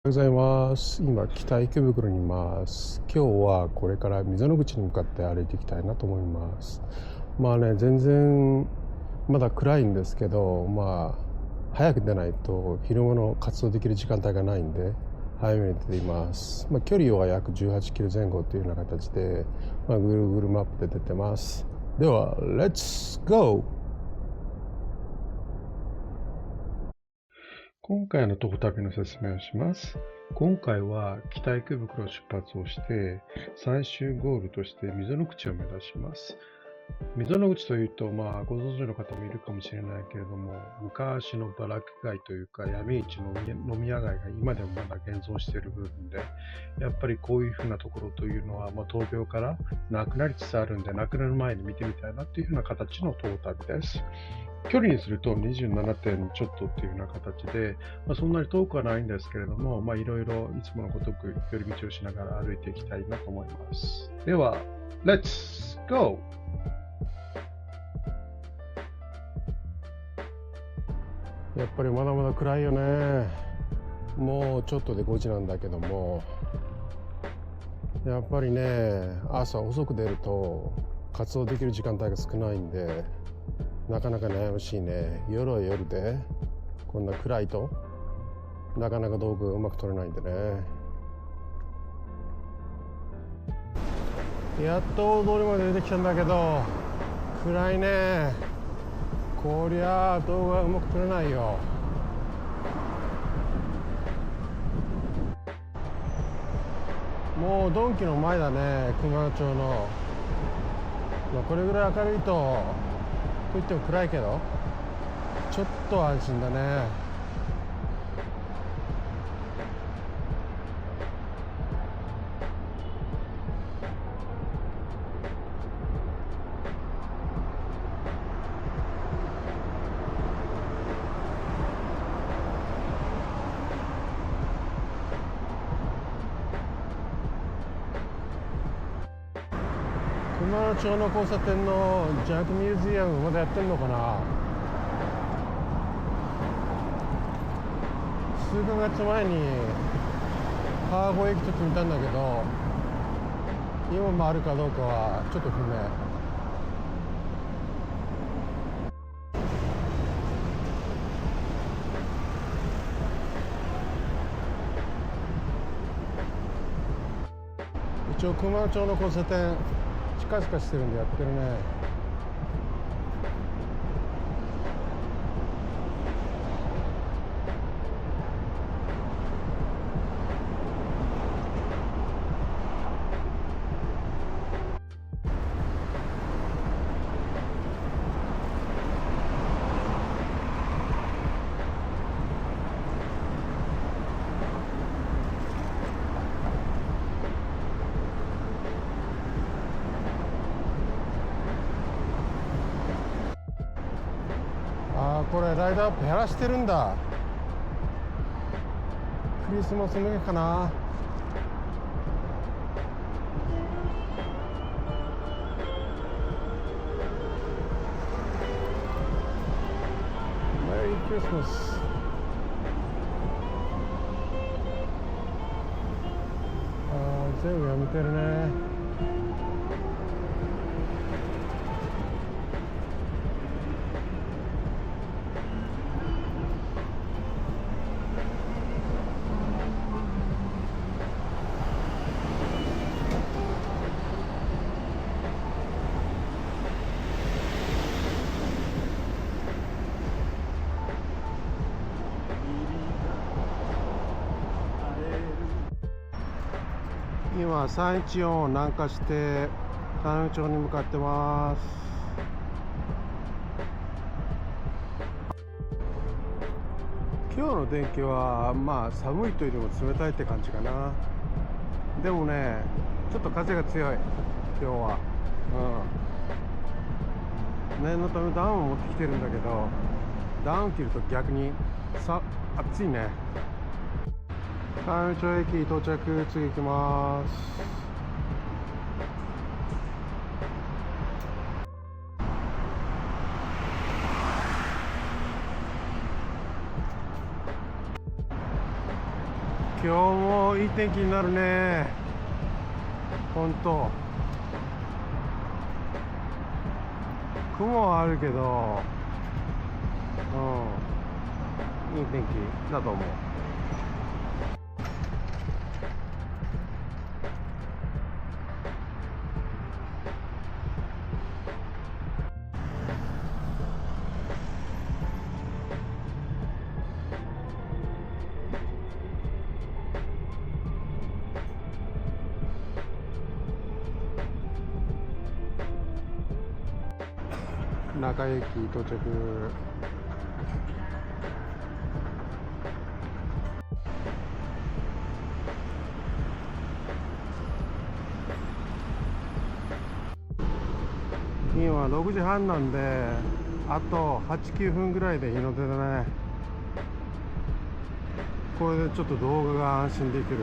おはようございます。今、北池袋にいます。今日はこれから溝の口に向かって歩いていきたいなと思います。全然まだ暗いんですけど、早く出ないと昼間の活動できる時間帯がないんで、早めに出ています。距離は約18キロ前後というような形で、Google マップで出てます。では、Let's go! 今回の徒歩旅の説明をします。今回は北池袋を出発をして、最終ゴールとして溝の口を目指します。溝の口というと、ご存知の方もいるかもしれないけれども、昔のバラック街というか闇市の飲み屋街が今でもまだ現存している部分で、やっぱりこういうふうなところというのは、東京からなくなりつつあるんで、なくなる前に見てみたいなというふうな形の徒歩旅です。距離にすると 27. 点ちょっとっていうような形で、そんなに遠くはないんですけれども、いろいろいつものごとく寄り道をしながら歩いていきたいなと思います。では、Let's go! やっぱりまだまだ暗いよね。もうちょっとで5時なんだけども、やっぱりね、朝遅く出ると活動できる時間帯が少ないんで、なかなか悩ましいね。夜は夜でこんな暗いとなかなか道具うまく取れないんでね。やっと大通りまで出てきたんだけど暗いね。こりゃ動画うまく撮れないよ。もうドンキの前だね、熊野町の。これぐらい明るいといっても暗いけどちょっと安心だね。熊野町の交差点のジャンクミュージアムまだやってんのかな。数ヶ月前に川越駅と決めたんだけど今もあるかどうかはちょっと不明。一応熊野町の交差点近々してるんでやってるね。これライトアップ減らしてるんだ。クリスマス向けかな。メリークリスマス。全部やめてるね。今314を南下して田辺町に向かってます。今日の天気は寒いというよりも冷たいって感じかな。でもねちょっと風が強い今日は。念のためダウンを持ってきてるんだけどダウン着ると逆に暑いね。田辺町駅到着。次行きます。今今日もいい天気になるね。ほんと雲はあるけど、いい天気だと思う。中駅到着。今6時半なんで、あと8、9分ぐらいで日の出だね。これでちょっと動画が安心できる。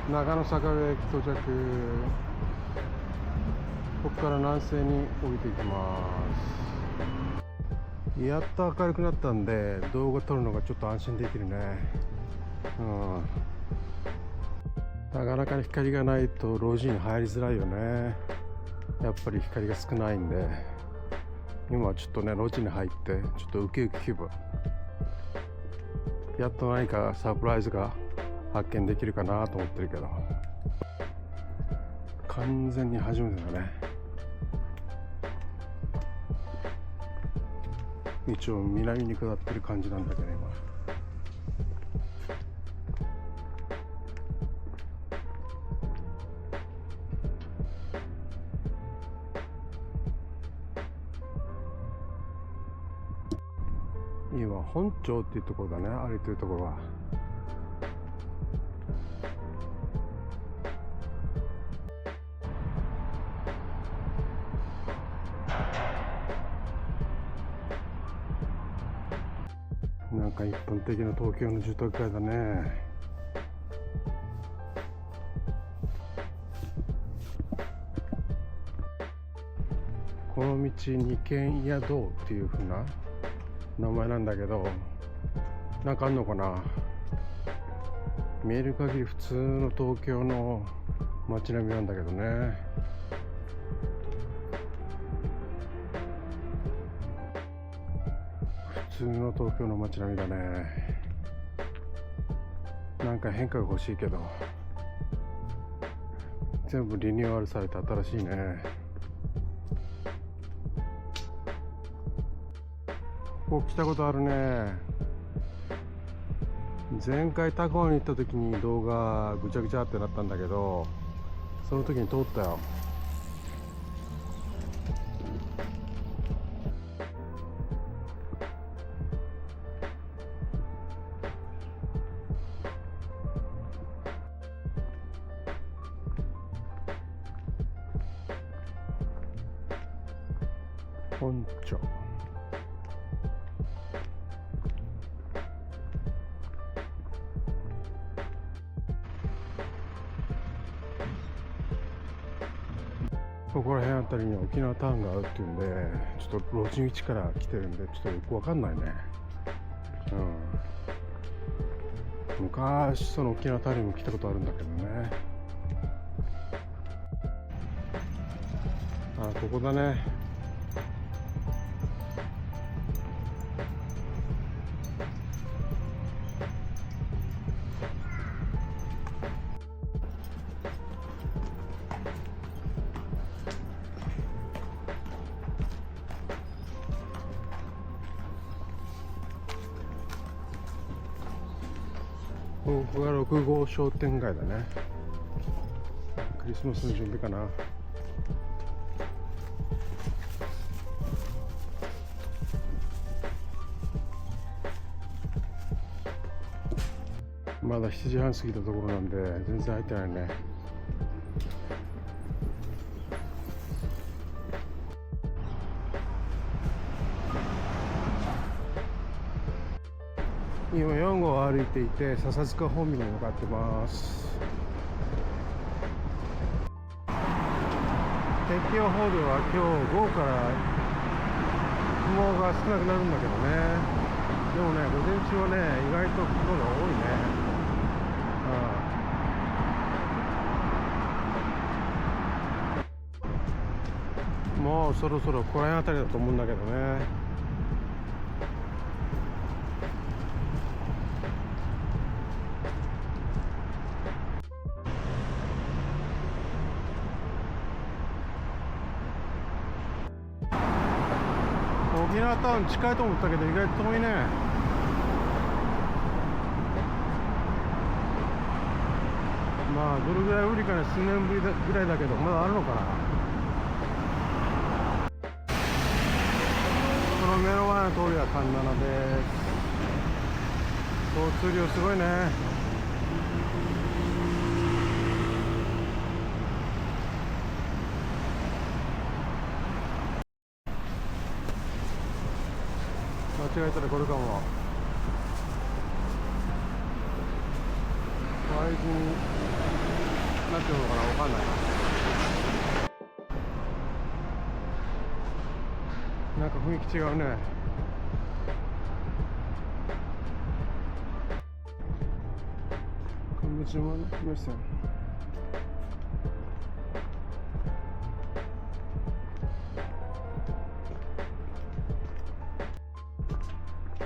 長野坂上駅到着。ここから南西に降りていきます。やっと明るくなったんで動画撮るのがちょっと安心できるね。なかなか光がないと路地に入りづらいよね。やっぱり光が少ないんで、今はちょっとね路地に入ってちょっとウキウキ気分。やっと何かサプライズが発見できるかなと思ってるけど、完全に初めてだね。一応南に下ってる感じなんだけど今本町っていうところだね、歩いてるところは。なんか一般的な東京の住宅街だね。この道二軒宿っていう風な名前なんだけど、なんかあんのかな。見える限り普通の東京の街並みなんだけどね。普通の東京の街並みだね。なんか変化が欲しいけど、全部リニューアルされて新しいね。ここ来たことあるね。前回高尾に行った時に動画ぐちゃぐちゃってなったんだけど、その時に通ったよ。本町。ここら辺あたりに沖縄タウンがあるっていうんで、ちょっと路地道から来てるんでちょっとよくわかんないね。昔その沖縄タウンにも来たことあるんだけどね。ここだね。ここが6号商店街だね。クリスマスの準備かな。まだ7時半過ぎたところなんで全然入ってないね。今4号を歩いていて笹塚方面に向かってます。天気予報では今日午後から雲が少なくなるんだけどね。でもね、午前中はね、意外と雲が多いね。もうそろそろこの辺あたりだと思うんだけどね。沖縄タウン近いと思ったけど意外と遠いね。まあどれぐらいぶりかね、数年ぶりぐらいだけどまだあるのかな。この目の前の通りは環七です。交通量すごいね。間違えたらこれかも。外人なんていうのかな、わかんないな。なんか雰囲気違うね。カンボジアまで来ましたよ。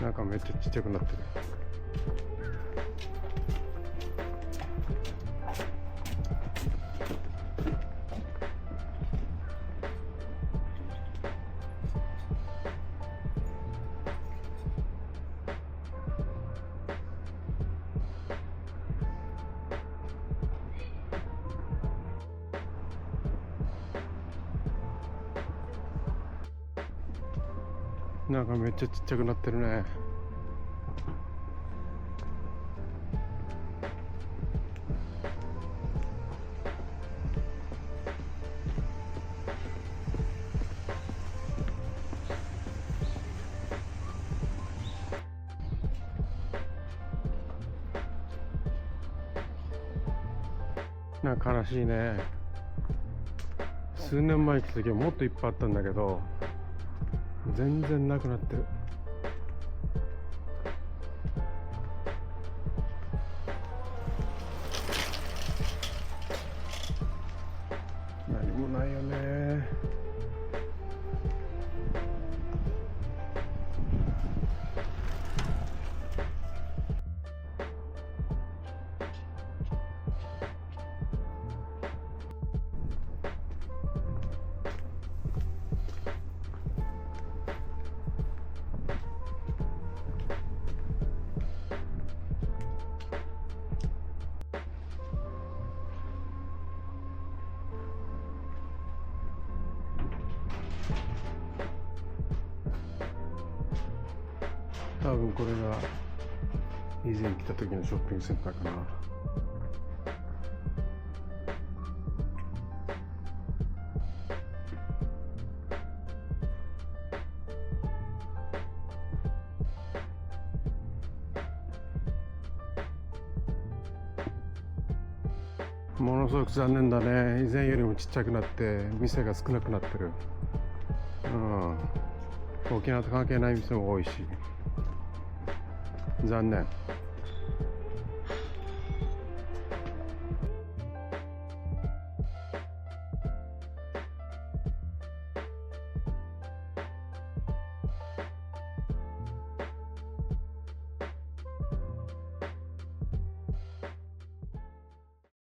なんかめっちゃちっちゃくなってる。なんかめっちゃちっちゃくなってるね。なんか悲しいね。数年前来た時はもっといっぱいあったんだけど全然なくなってる。何もないよね。多分これが以前来た時のショッピングセンターかな。ものすごく残念だね。以前よりもちっちゃくなって店が少なくなってる。沖縄と関係ない店も多いし残念。